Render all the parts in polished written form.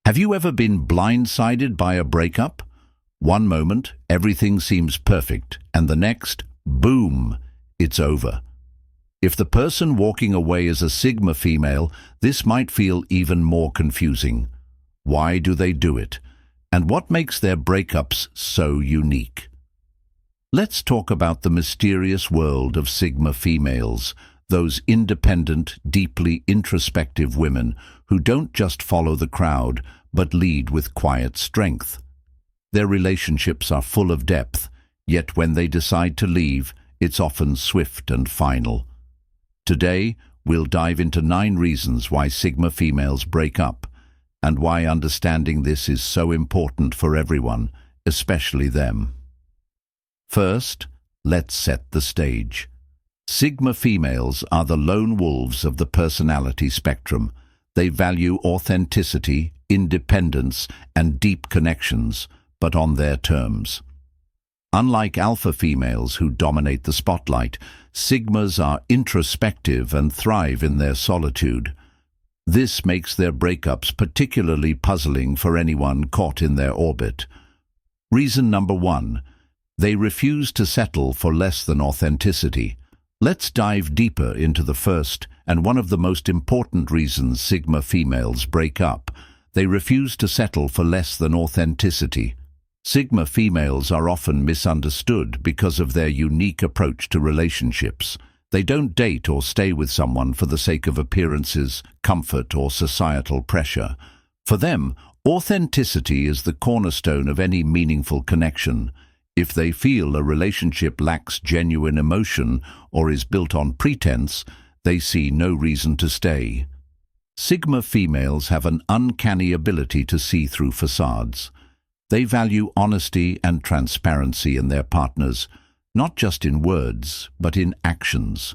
Have you ever been blindsided by a breakup? One moment, everything seems perfect, and the next, boom, it's over. If the person walking away is a Sigma female, this might feel even more confusing. Why do they do it? And what makes their breakups so unique? Let's talk about the mysterious world of Sigma females, those independent, deeply introspective women who don't just follow the crowd, but lead with quiet strength. Their relationships are full of depth, yet when they decide to leave, it's often swift and final. Today, we'll dive into 9 reasons why Sigma females break up, and why understanding this is so important for everyone, especially them. First, let's set the stage. Sigma females are the lone wolves of the personality spectrum. They value authenticity, independence, and deep connections, but on their terms. Unlike alpha females who dominate the spotlight, Sigmas are introspective and thrive in their solitude. This makes their breakups particularly puzzling for anyone caught in their orbit. Reason number 1. They refuse to settle for less than authenticity. Let's dive deeper into the first and one of the most important reasons Sigma females break up. They refuse to settle for less than authenticity. Sigma females are often misunderstood because of their unique approach to relationships. They don't date or stay with someone for the sake of appearances, comfort, or societal pressure. For them, authenticity is the cornerstone of any meaningful connection. If they feel a relationship lacks genuine emotion or is built on pretense, they see no reason to stay. Sigma females have an uncanny ability to see through facades. They value honesty and transparency in their partners, not just in words, but in actions.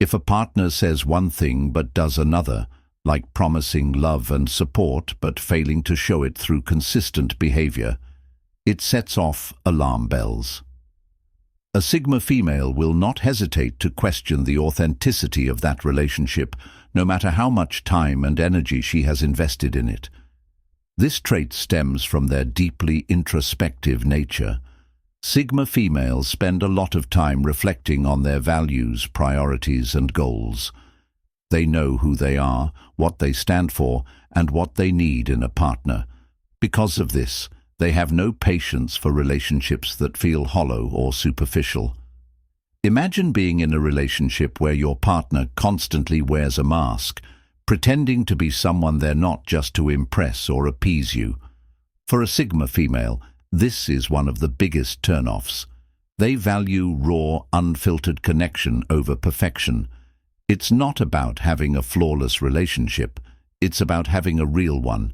If a partner says one thing but does another, like promising love and support but failing to show it through consistent behavior, it sets off alarm bells. A Sigma female will not hesitate to question the authenticity of that relationship, no matter how much time and energy she has invested in it. This trait stems from their deeply introspective nature. Sigma females spend a lot of time reflecting on their values, priorities, and goals. They know who they are, what they stand for, and what they need in a partner. Because of this, they have no patience for relationships that feel hollow or superficial. Imagine being in a relationship where your partner constantly wears a mask, pretending to be someone they're not just to impress or appease you. For a Sigma female, this is one of the biggest turn-offs. They value raw, unfiltered connection over perfection. It's not about having a flawless relationship, it's about having a real one.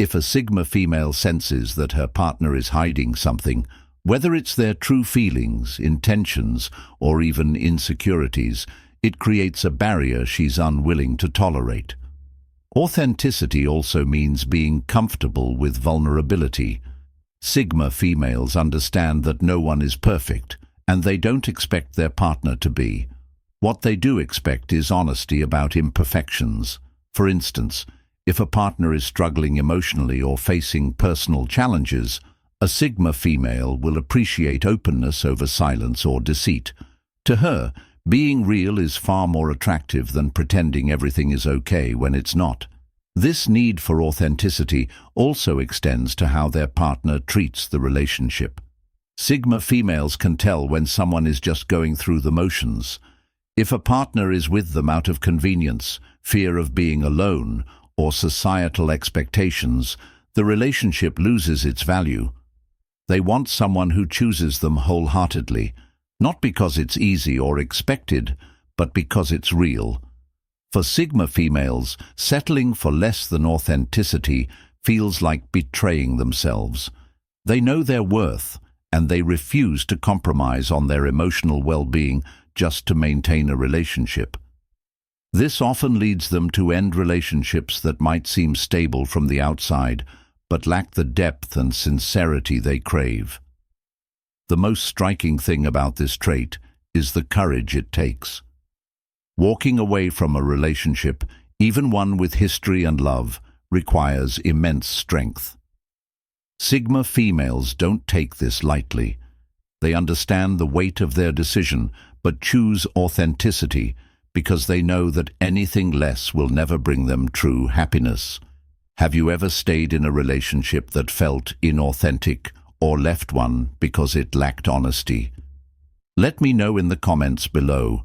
If a Sigma female senses that her partner is hiding something, whether it's their true feelings, intentions, or even insecurities, it creates a barrier she's unwilling to tolerate. Authenticity also means being comfortable with vulnerability. Sigma females understand that no one is perfect, and they don't expect their partner to be. What they do expect is honesty about imperfections. For instance, if a partner is struggling emotionally or facing personal challenges, a Sigma female will appreciate openness over silence or deceit. To her, being real is far more attractive than pretending everything is okay when it's not. This need for authenticity also extends to how their partner treats the relationship. Sigma females can tell when someone is just going through the motions. If a partner is with them out of convenience, fear of being alone, or societal expectations, the relationship loses its value. They want someone who chooses them wholeheartedly, not because it's easy or expected, but because it's real. For Sigma females, settling for less than authenticity feels like betraying themselves. They know their worth, and they refuse to compromise on their emotional well-being just to maintain a relationship. This often leads them to end relationships that might seem stable from the outside, but lack the depth and sincerity they crave. The most striking thing about this trait is the courage it takes. Walking away from a relationship, even one with history and love, requires immense strength. Sigma females don't take this lightly. They understand the weight of their decision, but choose authenticity because they know that anything less will never bring them true happiness. Have you ever stayed in a relationship that felt inauthentic or left one because it lacked honesty? Let me know in the comments below.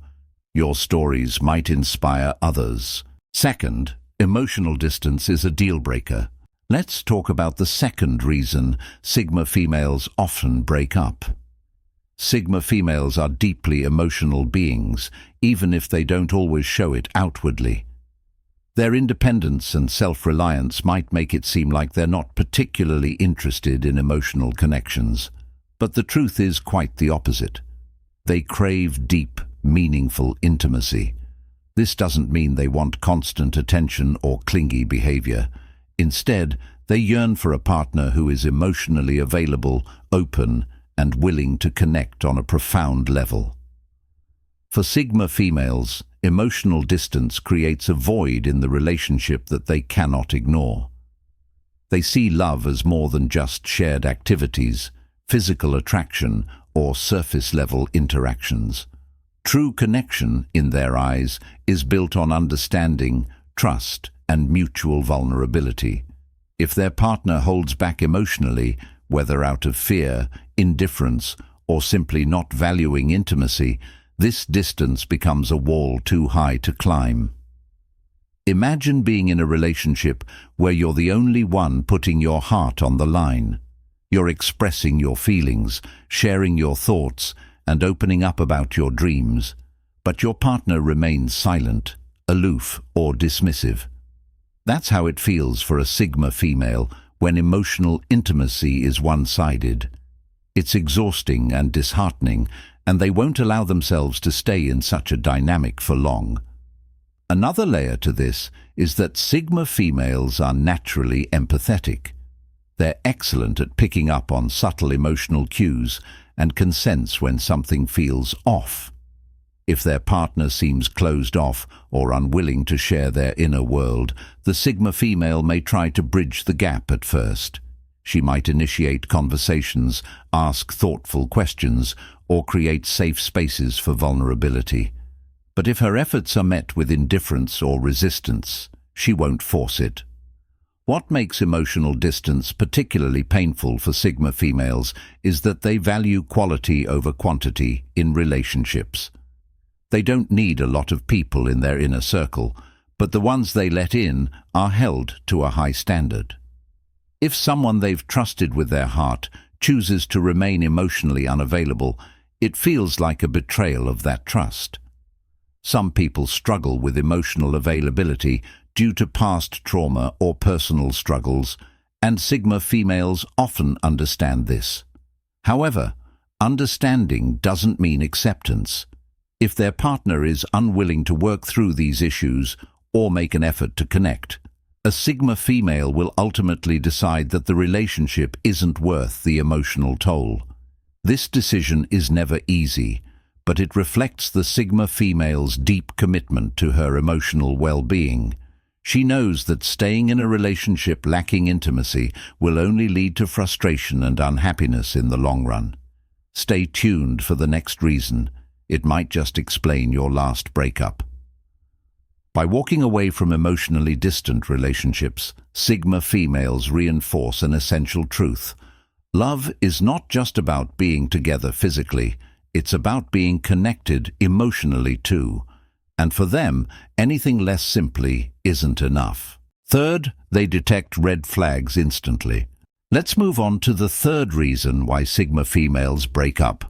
Your stories might inspire others. Second, emotional distance is a deal breaker. Let's talk about the second reason Sigma females often break up. Sigma females are deeply emotional beings, even if they don't always show it outwardly. Their independence and self-reliance might make it seem like they're not particularly interested in emotional connections. But the truth is quite the opposite. They crave deep, meaningful intimacy. This doesn't mean they want constant attention or clingy behavior. Instead, they yearn for a partner who is emotionally available, open, and willing to connect on a profound level. For Sigma females, emotional distance creates a void in the relationship that they cannot ignore. They see love as more than just shared activities, physical attraction, or surface-level interactions. True connection, in their eyes, is built on understanding, trust, and mutual vulnerability. If their partner holds back emotionally, whether out of fear, indifference, or simply not valuing intimacy, this distance becomes a wall too high to climb. Imagine being in a relationship where you're the only one putting your heart on the line. You're expressing your feelings, sharing your thoughts, and opening up about your dreams, but your partner remains silent, aloof, or dismissive. That's how it feels for a Sigma female when emotional intimacy is one-sided. It's exhausting and disheartening, and they won't allow themselves to stay in such a dynamic for long. Another layer to this is that Sigma females are naturally empathetic. They're excellent at picking up on subtle emotional cues and can sense when something feels off. If their partner seems closed off or unwilling to share their inner world, the Sigma female may try to bridge the gap at first. She might initiate conversations, ask thoughtful questions, or create safe spaces for vulnerability. But if her efforts are met with indifference or resistance, she won't force it. What makes emotional distance particularly painful for Sigma females is that they value quality over quantity in relationships. They don't need a lot of people in their inner circle, but the ones they let in are held to a high standard. If someone they've trusted with their heart chooses to remain emotionally unavailable, it feels like a betrayal of that trust. Some people struggle with emotional availability due to past trauma or personal struggles, and Sigma females often understand this. However, understanding doesn't mean acceptance. If their partner is unwilling to work through these issues or make an effort to connect, a Sigma female will ultimately decide that the relationship isn't worth the emotional toll. This decision is never easy, but it reflects the Sigma female's deep commitment to her emotional well-being. She knows that staying in a relationship lacking intimacy will only lead to frustration and unhappiness in the long run. Stay tuned for the next reason. It might just explain your last breakup. By walking away from emotionally distant relationships, Sigma females reinforce an essential truth. Love is not just about being together physically, it's about being connected emotionally too. And for them, anything less simply isn't enough. Third, they detect red flags instantly. Let's move on to the third reason why Sigma females break up.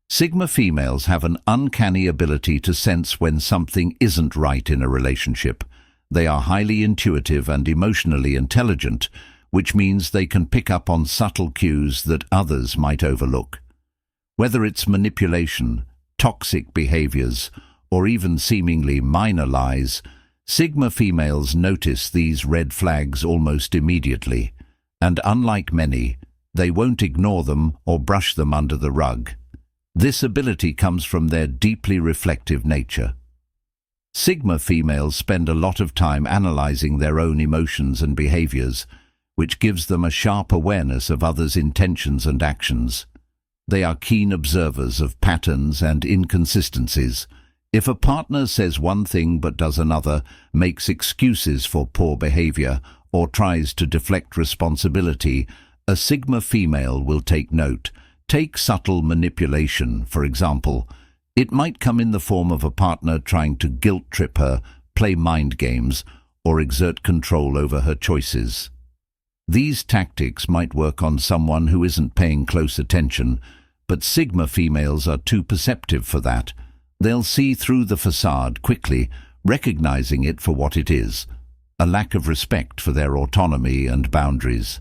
Sigma females have an uncanny ability to sense when something isn't right in a relationship. They are highly intuitive and emotionally intelligent, which means they can pick up on subtle cues that others might overlook. Whether it's manipulation, toxic behaviors, or even seemingly minor lies, Sigma females notice these red flags almost immediately, and unlike many, they won't ignore them or brush them under the rug. This ability comes from their deeply reflective nature. Sigma females spend a lot of time analyzing their own emotions and behaviors, which gives them a sharp awareness of others' intentions and actions. They are keen observers of patterns and inconsistencies. If a partner says one thing but does another, makes excuses for poor behavior, or tries to deflect responsibility, a Sigma female will take note. Take subtle manipulation, for example. It might come in the form of a partner trying to guilt-trip her, play mind games, or exert control over her choices. These tactics might work on someone who isn't paying close attention, but Sigma females are too perceptive for that. They'll see through the facade quickly, recognizing it for what it is, a lack of respect for their autonomy and boundaries.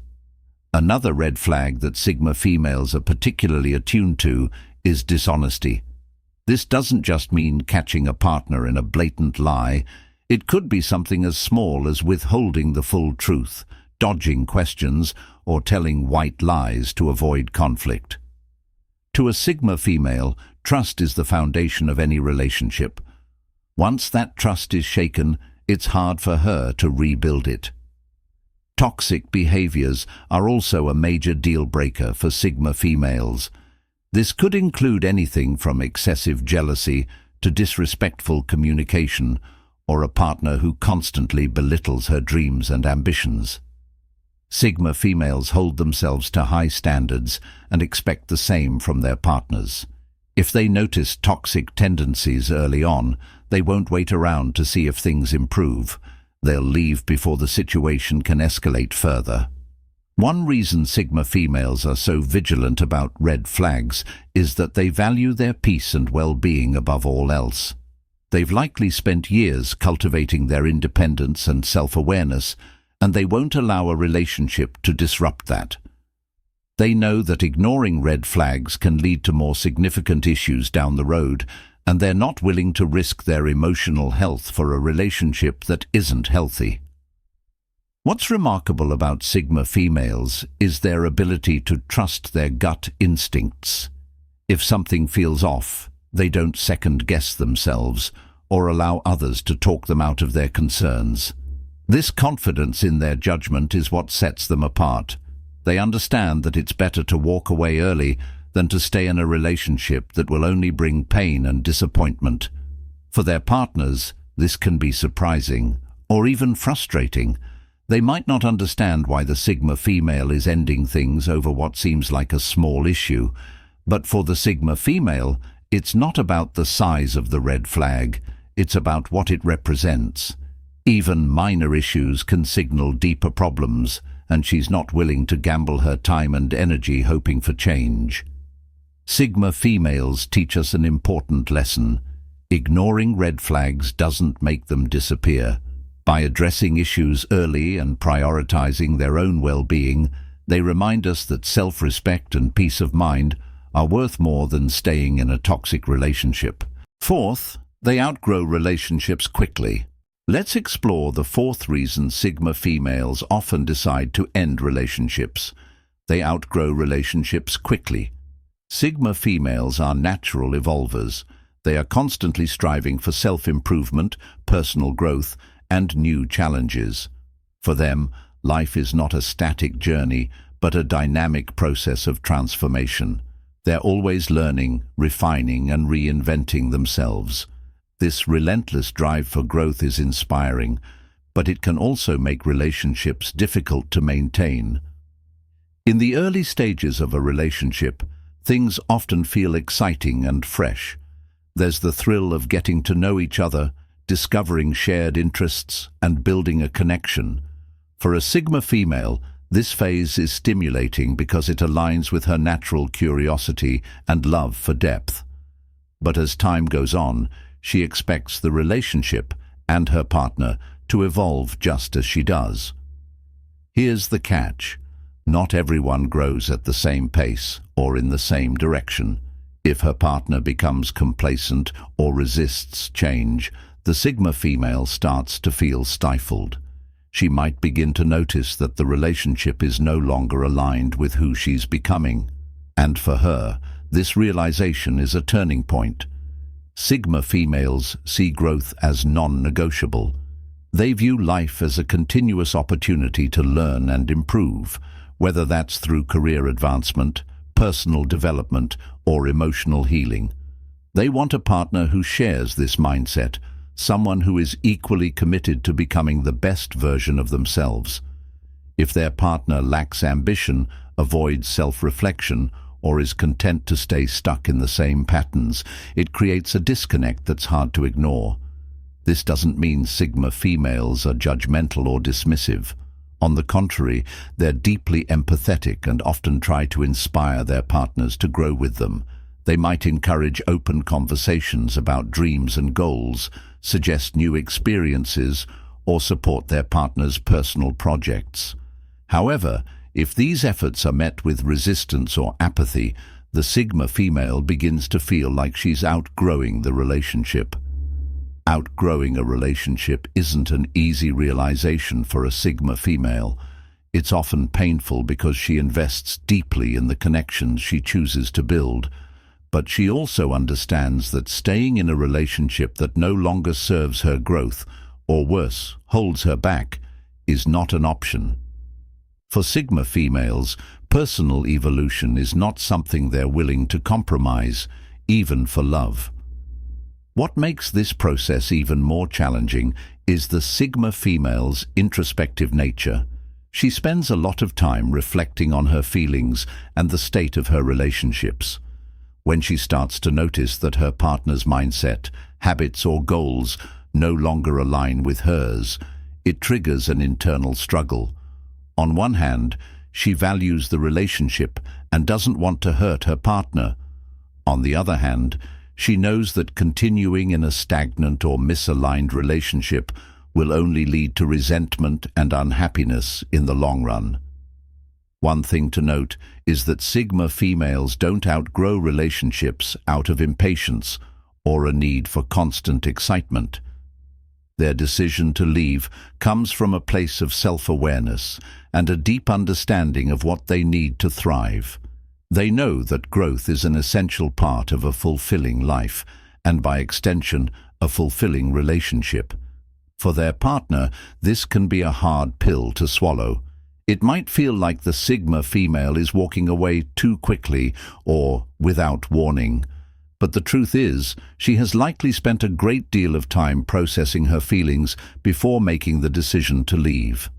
Another red flag that Sigma females are particularly attuned to is dishonesty. This doesn't just mean catching a partner in a blatant lie. It could be something as small as withholding the full truth, dodging questions, or telling white lies to avoid conflict. To a Sigma female, trust is the foundation of any relationship. Once that trust is shaken, it's hard for her to rebuild it. Toxic behaviors are also a major deal breaker for Sigma females. This could include anything from excessive jealousy to disrespectful communication, or a partner who constantly belittles her dreams and ambitions. Sigma females hold themselves to high standards and expect the same from their partners. If they notice toxic tendencies early on, they won't wait around to see if things improve. They'll leave before the situation can escalate further. One reason Sigma females are so vigilant about red flags is that they value their peace and well-being above all else. They've likely spent years cultivating their independence and self-awareness, and they won't allow a relationship to disrupt that. They know that ignoring red flags can lead to more significant issues down the road, and they're not willing to risk their emotional health for a relationship that isn't healthy. What's remarkable about Sigma females is their ability to trust their gut instincts. If something feels off, they don't second-guess themselves or allow others to talk them out of their concerns. This confidence in their judgment is what sets them apart. They understand that it's better to walk away early than to stay in a relationship that will only bring pain and disappointment. For their partners, this can be surprising or even frustrating. They might not understand why the Sigma female is ending things over what seems like a small issue, but for the Sigma female, it's not about the size of the red flag, it's about what it represents. Even minor issues can signal deeper problems, and she's not willing to gamble her time and energy hoping for change. Sigma females teach us an important lesson. Ignoring red flags doesn't make them disappear. By addressing issues early and prioritizing their own well-being, they remind us that self-respect and peace of mind are worth more than staying in a toxic relationship. Fourth, they outgrow relationships quickly. Let's explore the fourth reason Sigma females often decide to end relationships. They outgrow relationships quickly. Sigma females are natural evolvers. They are constantly striving for self-improvement, personal growth, and new challenges. For them, life is not a static journey, but a dynamic process of transformation. They're always learning, refining, and reinventing themselves. This relentless drive for growth is inspiring, but it can also make relationships difficult to maintain. In the early stages of a relationship, things often feel exciting and fresh. There's the thrill of getting to know each other, discovering shared interests, and building a connection. For a Sigma female, this phase is stimulating because it aligns with her natural curiosity and love for depth. But as time goes on, she expects the relationship and her partner to evolve just as she does. Here's the catch. Not everyone grows at the same pace or in the same direction. If her partner becomes complacent or resists change, the Sigma female starts to feel stifled. She might begin to notice that the relationship is no longer aligned with who she's becoming. And for her, this realization is a turning point. Sigma females see growth as non-negotiable. They view life as a continuous opportunity to learn and improve, whether that's through career advancement, personal development, or emotional healing. They want a partner who shares this mindset, someone who is equally committed to becoming the best version of themselves. If their partner lacks ambition, avoids self-reflection, or is content to stay stuck in the same patterns, it creates a disconnect that's hard to ignore. This doesn't mean Sigma females are judgmental or dismissive. On the contrary, they're deeply empathetic and often try to inspire their partners to grow with them. They might encourage open conversations about dreams and goals, suggest new experiences, or support their partner's personal projects. However, if these efforts are met with resistance or apathy, the Sigma female begins to feel like she's outgrowing the relationship. Outgrowing a relationship isn't an easy realization for a Sigma female. It's often painful because she invests deeply in the connections she chooses to build. But she also understands that staying in a relationship that no longer serves her growth, or worse, holds her back, is not an option. For Sigma females, personal evolution is not something they're willing to compromise, even for love. What makes this process even more challenging is the Sigma female's introspective nature. She spends a lot of time reflecting on her feelings and the state of her relationships. When she starts to notice that her partner's mindset, habits or goals no longer align with hers, it triggers an internal struggle. On one hand, she values the relationship and doesn't want to hurt her partner. On the other hand, she knows that continuing in a stagnant or misaligned relationship will only lead to resentment and unhappiness in the long run. One thing to note is that Sigma females don't outgrow relationships out of impatience or a need for constant excitement. Their decision to leave comes from a place of self-awareness and a deep understanding of what they need to thrive. They know that growth is an essential part of a fulfilling life, and by extension, a fulfilling relationship. For their partner, this can be a hard pill to swallow. It might feel like the Sigma female is walking away too quickly or without warning. But the truth is, she has likely spent a great deal of time processing her feelings before making the decision to leave.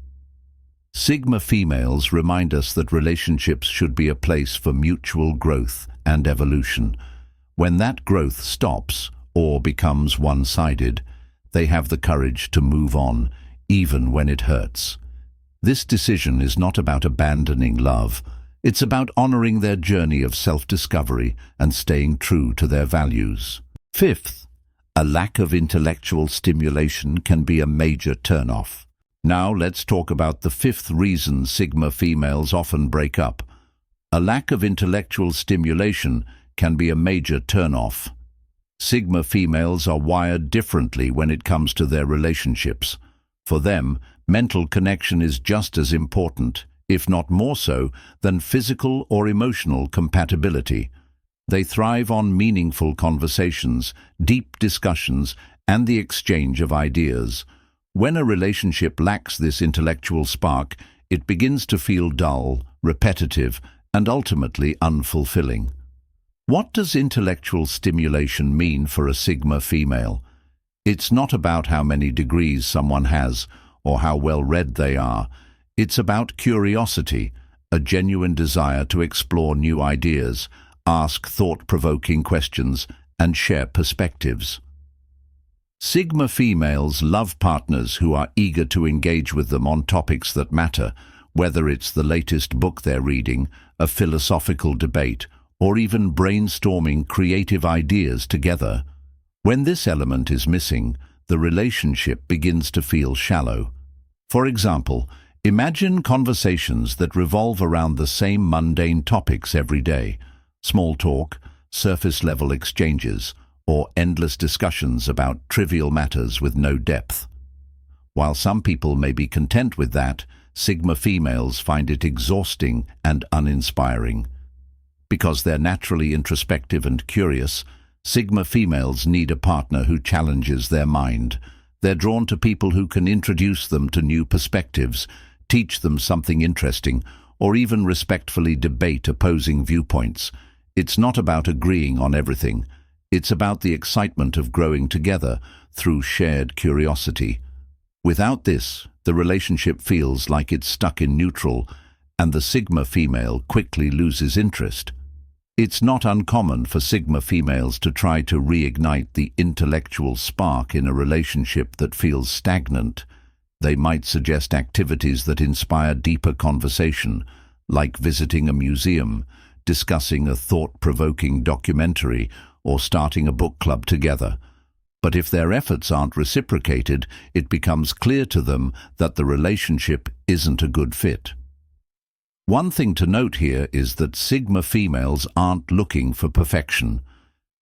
Sigma females remind us that relationships should be a place for mutual growth and evolution. When that growth stops or becomes one-sided, they have the courage to move on, even when it hurts. This decision is not about abandoning love. It's about honoring their journey of self-discovery and staying true to their values. Fifth, a lack of intellectual stimulation can be a major turn-off. Now let's talk about the fifth reason Sigma females often break up. A lack of intellectual stimulation can be a major turn-off. Sigma females are wired differently when it comes to their relationships. For them, mental connection is just as important, if not more so, than physical or emotional compatibility. They thrive on meaningful conversations, deep discussions, and the exchange of ideas. When a relationship lacks this intellectual spark, it begins to feel dull, repetitive, and ultimately unfulfilling. What does intellectual stimulation mean for a Sigma female? It's not about how many degrees someone has or how well read they are. It's about curiosity, a genuine desire to explore new ideas, ask thought-provoking questions, and share perspectives. Sigma females love partners who are eager to engage with them on topics that matter, whether it's the latest book they're reading, a philosophical debate, or even brainstorming creative ideas together. When this element is missing, the relationship begins to feel shallow. For example, imagine conversations that revolve around the same mundane topics every day: small talk, surface-level exchanges, or endless discussions about trivial matters with no depth. While some people may be content with that, Sigma females find it exhausting and uninspiring. Because they're naturally introspective and curious, Sigma females need a partner who challenges their mind. They're drawn to people who can introduce them to new perspectives, teach them something interesting, or even respectfully debate opposing viewpoints. It's not about agreeing on everything. It's about the excitement of growing together through shared curiosity. Without this, the relationship feels like it's stuck in neutral, and the Sigma female quickly loses interest. It's not uncommon for Sigma females to try to reignite the intellectual spark in a relationship that feels stagnant. They might suggest activities that inspire deeper conversation, like visiting a museum, discussing a thought-provoking documentary, or starting a book club together. But if their efforts aren't reciprocated, it becomes clear to them that the relationship isn't a good fit. One thing to note here is that Sigma females aren't looking for perfection.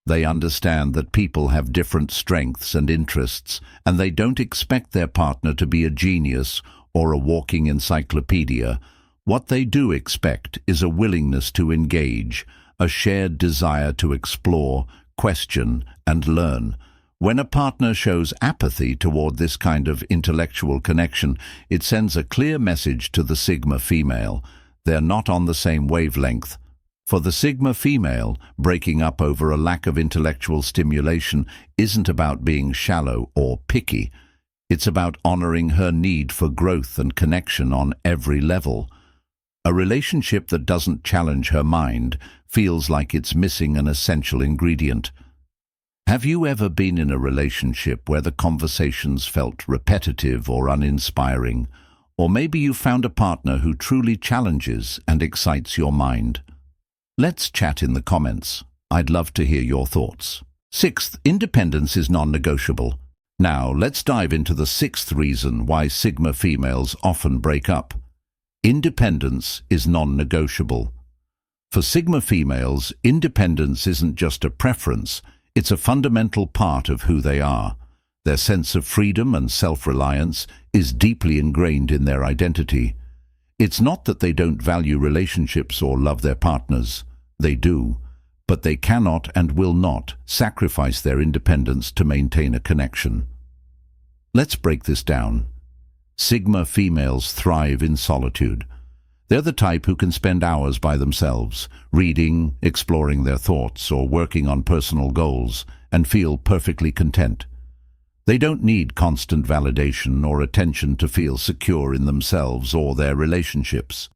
They understand that people have different strengths and interests, and they don't expect their partner to be a genius or a walking encyclopedia. What they do expect is a willingness to engage, a shared desire to explore, question, and learn. When a partner shows apathy toward this kind of intellectual connection, it sends a clear message to the Sigma female. They're not on the same wavelength. For the Sigma female, breaking up over a lack of intellectual stimulation isn't about being shallow or picky. It's about honoring her need for growth and connection on every level. A relationship that doesn't challenge her mind feels like it's missing an essential ingredient. Have you ever been in a relationship where the conversations felt repetitive or uninspiring? Or maybe you found a partner who truly challenges and excites your mind. Let's chat in the comments. I'd love to hear your thoughts. Sixth, independence is non-negotiable. Now, let's dive into the sixth reason why Sigma females often break up. Independence is non-negotiable. For Sigma females, independence isn't just a preference, it's a fundamental part of who they are. Their sense of freedom and self-reliance is deeply ingrained in their identity. It's not that they don't value relationships or love their partners. They do, but they cannot and will not sacrifice their independence to maintain a connection. Let's break this down. Sigma females thrive in solitude. They're the type who can spend hours by themselves, reading, exploring their thoughts, or working on personal goals, and feel perfectly content. They don't need constant validation or attention to feel secure in themselves or their relationships.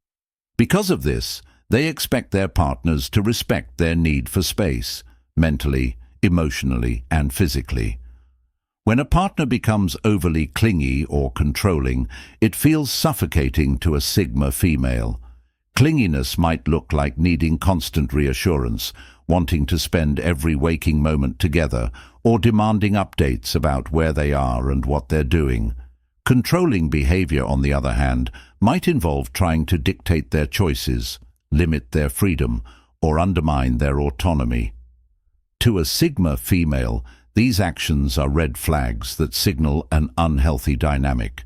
Because of this, they expect their partners to respect their need for space, mentally, emotionally, and physically. When a partner becomes overly clingy or controlling, it feels suffocating to a Sigma female. Clinginess might look like needing constant reassurance, wanting to spend every waking moment together, or demanding updates about where they are and what they're doing. Controlling behavior, on the other hand, might involve trying to dictate their choices, limit their freedom, or undermine their autonomy. To a Sigma female, these actions are red flags that signal an unhealthy dynamic.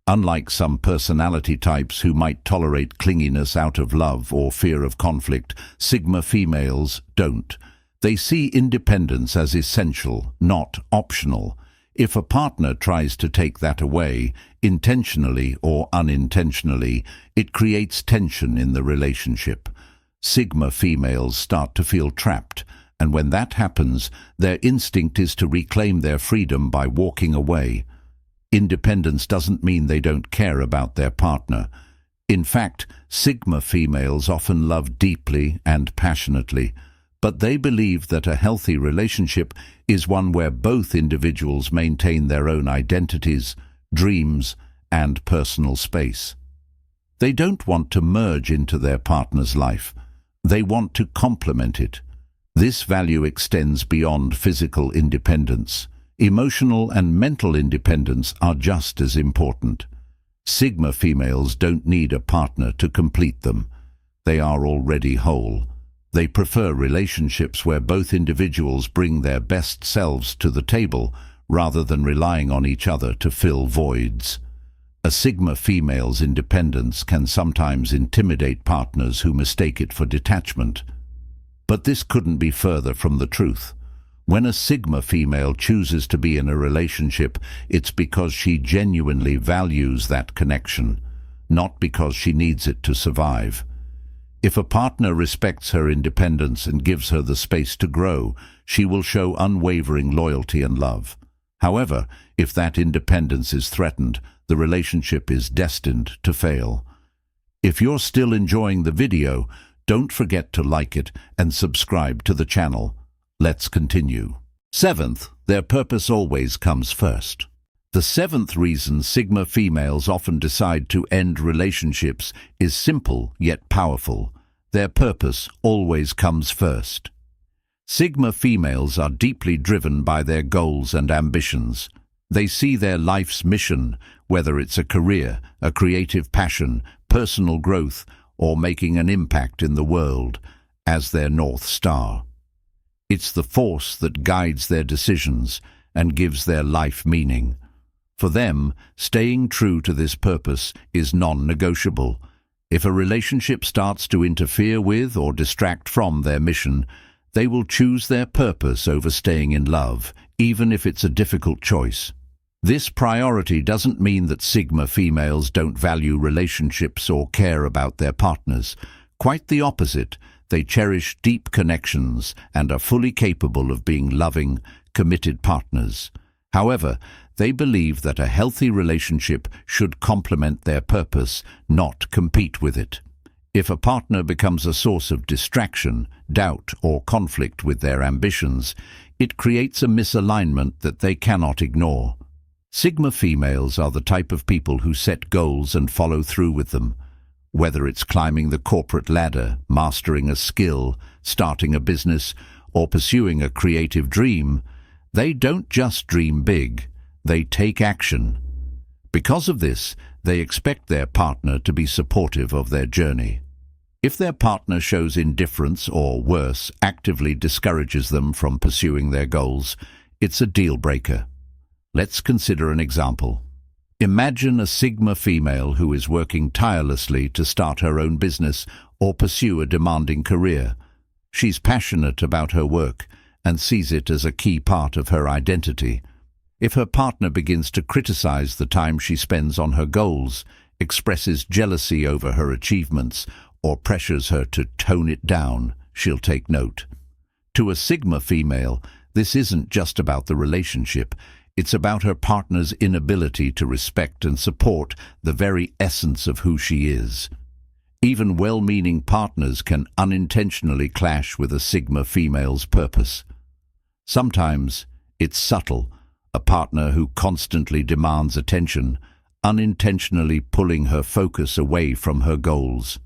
Unlike some personality types who might tolerate clinginess out of love or fear of conflict, Sigma females don't. They see independence as essential, not optional. If a partner tries to take that away, intentionally or unintentionally, it creates tension in the relationship. Sigma females start to feel trapped, and when that happens, their instinct is to reclaim their freedom by walking away. Independence doesn't mean they don't care about their partner. In fact, Sigma females often love deeply and passionately, but they believe that a healthy relationship is one where both individuals maintain their own identities, dreams, and personal space. They don't want to merge into their partner's life. They want to complement it. This value extends beyond physical independence. Emotional and mental independence are just as important. Sigma females don't need a partner to complete them. They are already whole. They prefer relationships where both individuals bring their best selves to the table rather than relying on each other to fill voids. A Sigma female's independence can sometimes intimidate partners who mistake it for detachment. But this couldn't be further from the truth. When a Sigma female chooses to be in a relationship, it's because she genuinely values that connection, not because she needs it to survive. If a partner respects her independence and gives her the space to grow, she will show unwavering loyalty and love. However, if that independence is threatened, the relationship is destined to fail. If you're still enjoying the video, don't forget to like it and subscribe to the channel. Let's continue. Seventh, their purpose always comes first. The seventh reason Sigma females often decide to end relationships is simple yet powerful. Their purpose always comes first. Sigma females are deeply driven by their goals and ambitions. They see their life's mission, whether it's a career, a creative passion, personal growth, or making an impact in the world, as their North Star. It's the force that guides their decisions and gives their life meaning. For them, staying true to this purpose is non-negotiable. If a relationship starts to interfere with or distract from their mission, they will choose their purpose over staying in love, even if it's a difficult choice. This priority doesn't mean that Sigma females don't value relationships or care about their partners. Quite the opposite. They cherish deep connections and are fully capable of being loving, committed partners. However, they believe that a healthy relationship should complement their purpose, not compete with it. If a partner becomes a source of distraction, doubt, or conflict with their ambitions, it creates a misalignment that they cannot ignore. Sigma females are the type of people who set goals and follow through with them. Whether it's climbing the corporate ladder, mastering a skill, starting a business, or pursuing a creative dream, they don't just dream big, they take action. Because of this, they expect their partner to be supportive of their journey. If their partner shows indifference or, worse, actively discourages them from pursuing their goals, it's a deal breaker. Let's consider an example. Imagine a Sigma female who is working tirelessly to start her own business or pursue a demanding career. She's passionate about her work and sees it as a key part of her identity. If her partner begins to criticize the time she spends on her goals, expresses jealousy over her achievements, or pressures her to tone it down, she'll take note. To a Sigma female, this isn't just about the relationship. It's about her partner's inability to respect and support the very essence of who she is. Even well-meaning partners can unintentionally clash with a Sigma female's purpose. Sometimes it's subtle, a partner who constantly demands attention, unintentionally pulling her focus away from her goals.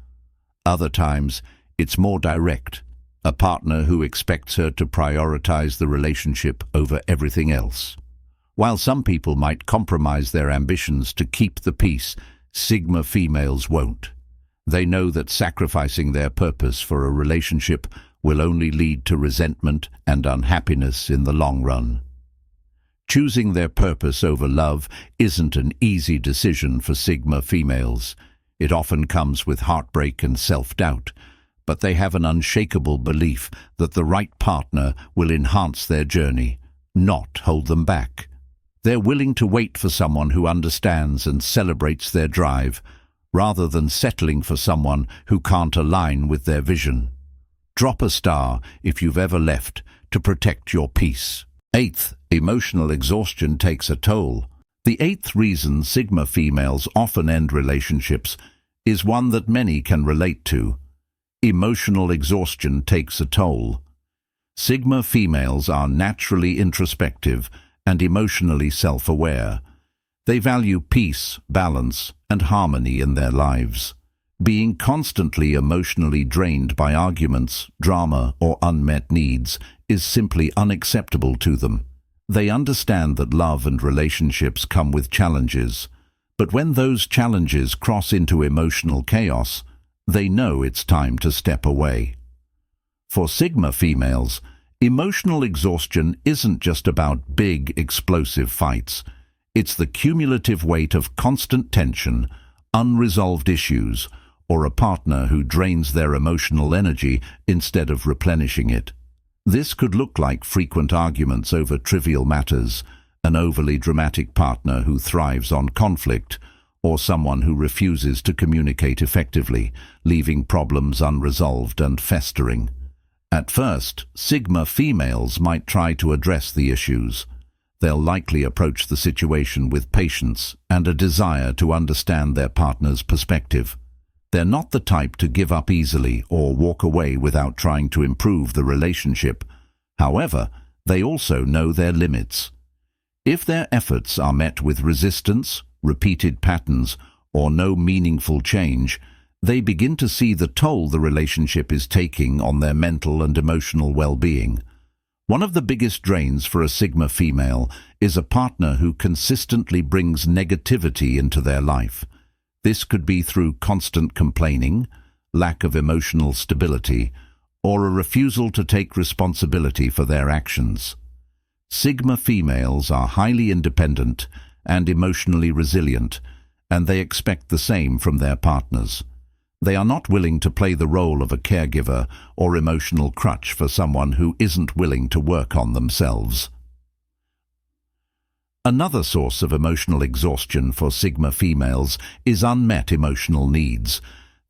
Other times, it's more direct, a partner who expects her to prioritize the relationship over everything else. While some people might compromise their ambitions to keep the peace, Sigma females won't. They know that sacrificing their purpose for a relationship will only lead to resentment and unhappiness in the long run. Choosing their purpose over love isn't an easy decision for Sigma females. It often comes with heartbreak and self-doubt, but they have an unshakable belief that the right partner will enhance their journey, not hold them back. They're willing to wait for someone who understands and celebrates their drive, rather than settling for someone who can't align with their vision. Drop a star if you've ever left to protect your peace. Eighth, emotional exhaustion takes a toll. The eighth reason Sigma females often end relationships is one that many can relate to. Emotional exhaustion takes a toll. Sigma females are naturally introspective and emotionally self-aware. They value peace, balance, and harmony in their lives. Being constantly emotionally drained by arguments, drama, or unmet needs is simply unacceptable to them. They understand that love and relationships come with challenges, but when those challenges cross into emotional chaos, they know it's time to step away. For Sigma females, emotional exhaustion isn't just about big, explosive fights. It's the cumulative weight of constant tension, unresolved issues, or a partner who drains their emotional energy instead of replenishing it. This could look like frequent arguments over trivial matters, an overly dramatic partner who thrives on conflict, or someone who refuses to communicate effectively, leaving problems unresolved and festering. At first, Sigma females might try to address the issues. They'll likely approach the situation with patience and a desire to understand their partner's perspective. They're not the type to give up easily or walk away without trying to improve the relationship. However, they also know their limits. If their efforts are met with resistance, repeated patterns, or no meaningful change, they begin to see the toll the relationship is taking on their mental and emotional well-being. One of the biggest drains for a Sigma female is a partner who consistently brings negativity into their life. This could be through constant complaining, lack of emotional stability, or a refusal to take responsibility for their actions. Sigma females are highly independent and emotionally resilient, and they expect the same from their partners. They are not willing to play the role of a caregiver or emotional crutch for someone who isn't willing to work on themselves. Another source of emotional exhaustion for Sigma females is unmet emotional needs.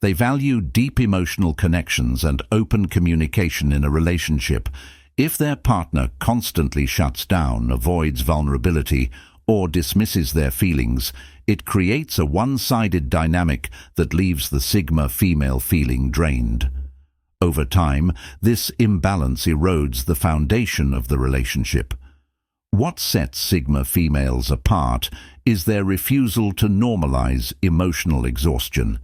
They value deep emotional connections and open communication in a relationship. If their partner constantly shuts down, avoids vulnerability, or dismisses their feelings, it creates a one-sided dynamic that leaves the Sigma female feeling drained. Over time, this imbalance erodes the foundation of the relationship. What sets Sigma females apart is their refusal to normalize emotional exhaustion.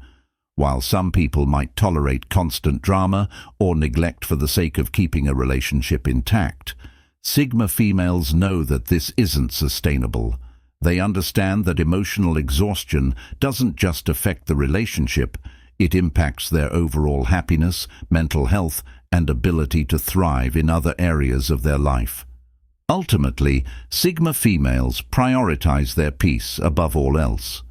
While some people might tolerate constant drama or neglect for the sake of keeping a relationship intact, Sigma females know that this isn't sustainable. They understand that emotional exhaustion doesn't just affect the relationship, it impacts their overall happiness, mental health, and ability to thrive in other areas of their life. Ultimately, Sigma females prioritize their peace above all else.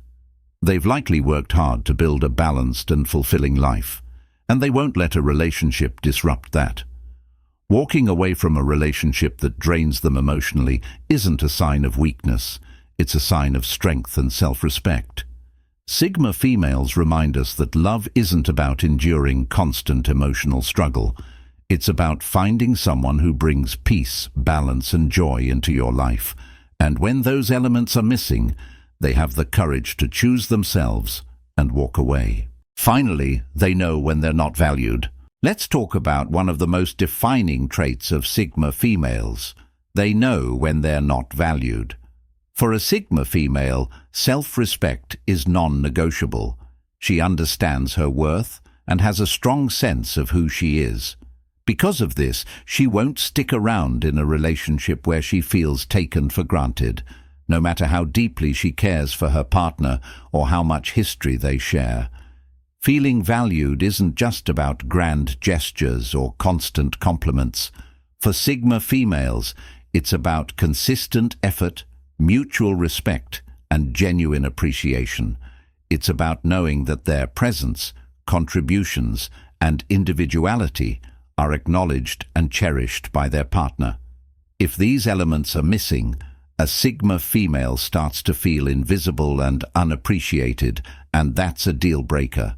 They've likely worked hard to build a balanced and fulfilling life, and they won't let a relationship disrupt that. Walking away from a relationship that drains them emotionally isn't a sign of weakness, it's a sign of strength and self-respect. Sigma females remind us that love isn't about enduring constant emotional struggle. It's about finding someone who brings peace, balance, and joy into your life. And when those elements are missing, they have the courage to choose themselves and walk away. Finally, they know when they're not valued. Let's talk about one of the most defining traits of Sigma females. They know when they're not valued. For a Sigma female, self-respect is non-negotiable. She understands her worth and has a strong sense of who she is. Because of this, she won't stick around in a relationship where she feels taken for granted, no matter how deeply she cares for her partner or how much history they share. Feeling valued isn't just about grand gestures or constant compliments. For Sigma females, it's about consistent effort, mutual respect, and genuine appreciation. It's about knowing that their presence, contributions, and individuality are acknowledged and cherished by their partner. If these elements are missing, a Sigma female starts to feel invisible and unappreciated, and that's a deal breaker.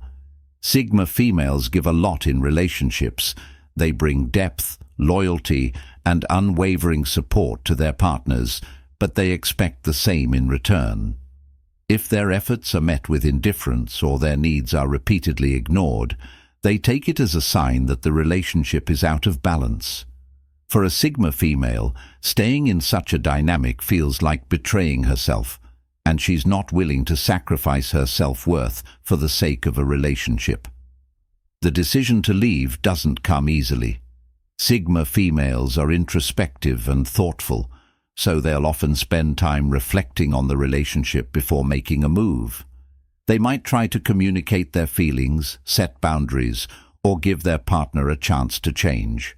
Sigma females give a lot in relationships. They bring depth, loyalty, and unwavering support to their partners, but they expect the same in return. If their efforts are met with indifference or their needs are repeatedly ignored, they take it as a sign that the relationship is out of balance. For a Sigma female, staying in such a dynamic feels like betraying herself, and she's not willing to sacrifice her self-worth for the sake of a relationship. The decision to leave doesn't come easily. Sigma females are introspective and thoughtful, so they'll often spend time reflecting on the relationship before making a move. They might try to communicate their feelings, set boundaries, or give their partner a chance to change.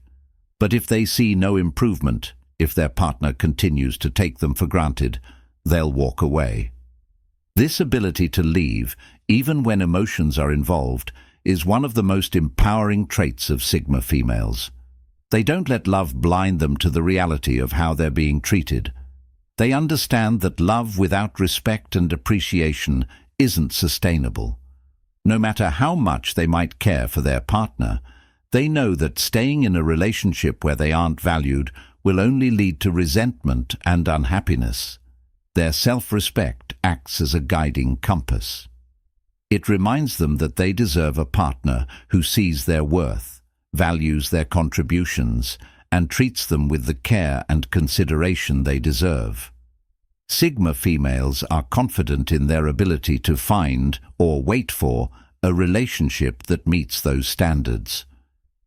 But if they see no improvement, if their partner continues to take them for granted, they'll walk away. This ability to leave, even when emotions are involved, is one of the most empowering traits of Sigma females. They don't let love blind them to the reality of how they're being treated. They understand that love without respect and appreciation isn't sustainable. No matter how much they might care for their partner, they know that staying in a relationship where they aren't valued will only lead to resentment and unhappiness. Their self-respect acts as a guiding compass. It reminds them that they deserve a partner who sees their worth, values their contributions, and treats them with the care and consideration they deserve. Sigma females are confident in their ability to find, or wait for, a relationship that meets those standards.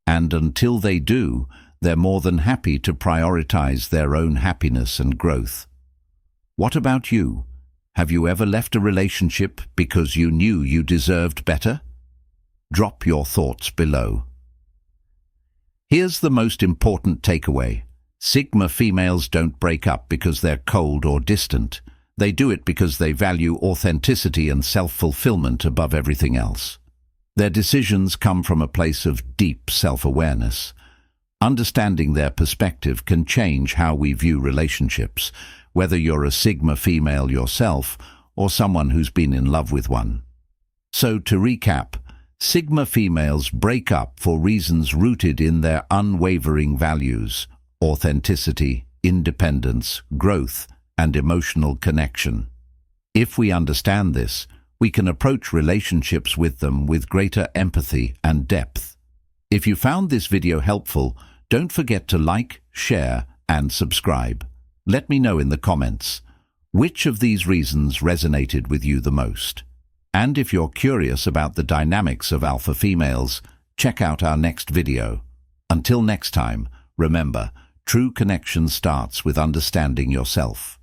And until they do, they're more than happy to prioritize their own happiness and growth. What about you? Have you ever left a relationship because you knew you deserved better? Drop your thoughts below. Here's the most important takeaway. Sigma females don't break up because they're cold or distant. They do it because they value authenticity and self-fulfillment above everything else. Their decisions come from a place of deep self-awareness. Understanding their perspective can change how we view relationships, whether you're a Sigma female yourself or someone who's been in love with one. So, to recap, Sigma females break up for reasons rooted in their unwavering values: authenticity, independence, growth, and emotional connection. If we understand this, we can approach relationships with them with greater empathy and depth. If you found this video helpful, don't forget to like, share, and subscribe. Let me know in the comments which of these reasons resonated with you the most. And if you're curious about the dynamics of alpha females, check out our next video. Until next time, remember, true connection starts with understanding yourself.